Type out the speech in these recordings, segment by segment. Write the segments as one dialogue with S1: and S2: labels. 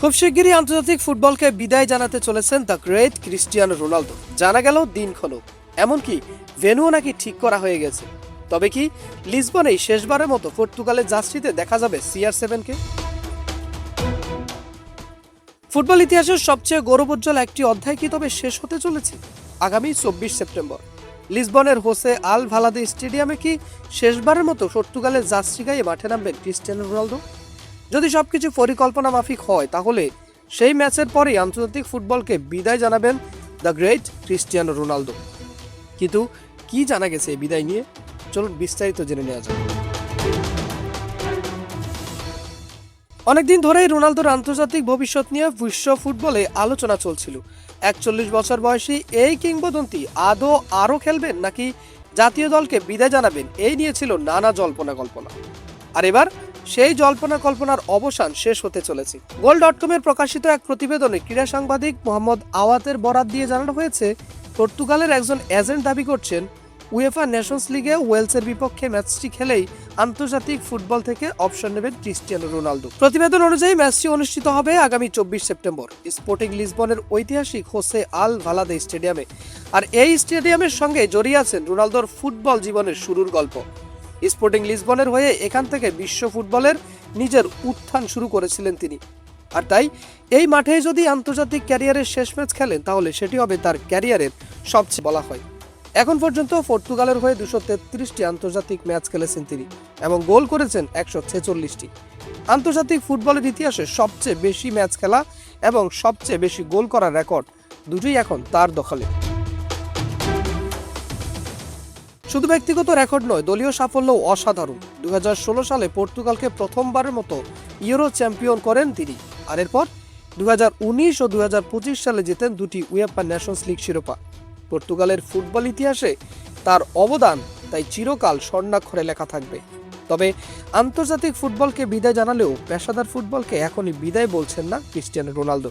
S1: খুব শিগগিরই আন্তর্জাতিক ফুটবলকে বিদায় জানাতে চলেছেন দ্য গ্রেট ক্রিস্টিয়ানো রোনালদো। জানা গেল দিনক্ষণ, এমনকি ভেন্যুও নাকি ঠিক করা হয়ে গেছে। তবে কি লিসবনেই শেষবারের মতো পর্তুগালের জার্সিতে দেখা যাবে CR7-কে? ফুটবল ইতিহাসের সবচেয়ে গৌরবোজ্জ্বল একটি অধ্যায় কি তবে শেষ হতে চলেছে? আগামী 24 সেপ্টেম্বর লিসবনের হোসে আল ভালাদে স্টেডিয়ামে কি শেষবারের মতো পর্তুগালের জার্সি গায়ে মাঠে নামবেন ক্রিস্টিয়ানো রোনালদো? যদি সবকিছু পরিকল্পনা মাফিক হয় তাহলে সেই ম্যাচের পরেই আন্তর্জাতিক ফুটবলকে বিদায় জানাবেন দ্য গ্রেট ক্রিস্টিয়ানো রোনালদো। কিন্তু কি জানা গেছে এই বিদায় নিয়ে, চলুন বিস্তারিত জেনে নেওয়া যাক। অনেকদিন ধরেই রোনালদোর আন্তর্জাতিক ভবিষ্যৎ নিয়ে বিশ্ব ফুটবলে আলোচনা চলছিল। 41 বছর বয়সী এই কিংবদন্তি আদৌ আরও খেলবেন নাকি জাতীয় দলকে বিদায় জানাবেন, এই নিয়ে ছিল নানা জল্পনা কল্পনা। আর এবার সেই জল্পনা কল্পনার অবসান শেষ হতে চলেছে। গোল.com-এর প্রকাশিত এক প্রতিবেদনে ক্রীড়া সাংবাদিক মোহাম্মদ আওয়াতের বরাত দিয়ে জানানো হয়েছে, পর্তুগালের একজন এজেন্ট দাবি করছেন উয়েফা নেশনস লিগে ওয়েলসের বিপক্ষে ম্যাচটি খেলেই আন্তর্জাতিক ফুটবল থেকে অবসর নেবেন ক্রিস্টিয়ানো রোনালদো। প্রতিবেদন অনুযায়ী ম্যাচটি অনুষ্ঠিত হবে আগামী 24 সেপ্টেম্বর স্পোর্টিং লিসবনের ঐতিহাসিক হোসে আল ভালাদে স্টেডিয়ামে। আর এই স্টেডিয়ামের সঙ্গে জড়িয়ে আছেন রোনালদোর ফুটবল জীবনের শুরুর গল্প। স্পোর্টিং লিসবনের হয়ে এখান থেকে বিশ্ব ফুটবলের নিজের উত্থান শুরু করেছিলেন তিনি। আর তাই এই মাঠে যদি আন্তর্জাতিক ক্যারিয়ারের শেষ ম্যাচ খেলেন তাহলে সেটি হবে তার ক্যারিয়ারের সবচেয়ে বলা হয়। এখন পর্যন্ত পর্তুগালের হয়ে 233টি আন্তর্জাতিক ম্যাচ খেলেছেন তিনি এবং গোল করেছেন 146টি। আন্তর্জাতিক ফুটবলের ইতিহাসে সবচেয়ে বেশি ম্যাচ খেলা এবং সবচেয়ে বেশি গোল করার রেকর্ড দুটোই এখন তার দখলে। শুধু ব্যক্তিগত রেকর্ড নয়, দলীয় সাফল্যও অসাধারণ। 2016 সালে পর্তুগালকে প্রথমবারের মতো ইউরো চ্যাম্পিয়ন করেন তিনি। আর এরপর 2019 ও 2025 সালে জেতেন দুটি উয়েফা নেশনস লিগ শিরোপা। পর্তুগালের ফুটবল ইতিহাসে তার অবদান তাই চিরকাল স্বর্ণাক্ষরে লেখা থাকবে। তবে আন্তর্জাতিক ফুটবলকে বিদায় জানালেও পেশাদার ফুটবলকে এখনই বিদায় বলছেন না ক্রিস্টিয়ানো রোনালদো।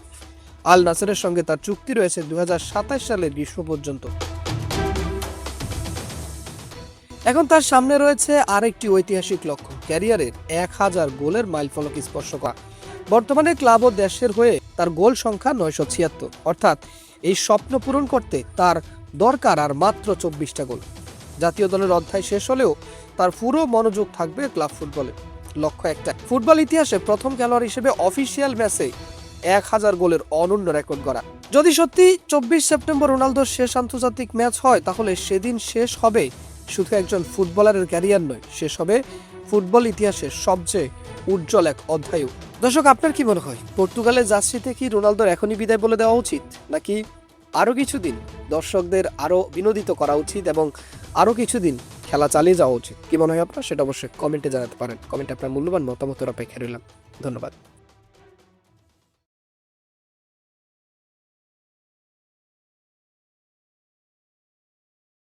S1: আল নাসেরের সঙ্গে তার চুক্তি রয়েছে 2027 সালের গ্রীষ্ম পর্যন্ত। এখন তার সামনে রয়েছে আরেকটি ঐতিহাসিক লক্ষ্য, ক্যারিয়ারের 1000 গোলের মাইলফলক স্পর্শ করা। বর্তমানে ক্লাব ও দেশের হয়ে তার গোল সংখ্যা 976, অর্থাৎ এই স্বপ্ন পূরণ করতে তার দরকার আর মাত্র 24টা গোল। জাতীয় দলের অধ্যায় শেষ হলেও তার পুরো মনোযোগ থাকবে ক্লাব ফুটবলে। লক্ষ্য একটা, ফুটবল ইতিহাসে প্রথম খেলোয়াড় হিসেবে অফিসিয়াল ম্যাচে 1000 গোলের অনন্য রেকর্ড গড়া। যদি সত্যি 24 সেপ্টেম্বর রোনালদোর শেষ আন্তর্জাতিক ম্যাচ হয় তাহলে সেদিন শেষ হবে শুধু একজন ফুটবলারের ক্যারিয়ার নয়, শেষ হবে ফুটবল ইতিহাসের সবচেয়ে উজ্জ্বল এক অধ্যায়ও। দর্শক, আপনার কি মনে হয়, পর্তুগালের জার্সিতে কি রোনালদোর এখনই বিদায় বলে দেওয়া উচিত, নাকি আরও কিছুদিন দর্শকদের আরও বিনোদিত করা উচিত এবং আরও কিছুদিন খেলা চালিয়ে যাওয়া উচিত? কি মনে হয় আপনার, সেটা অবশ্যই কমেন্টে জানাতে পারেন। কমেন্টে আপনার মূল্যবান মতামতের অপেক্ষায় রইলাম। ধন্যবাদ।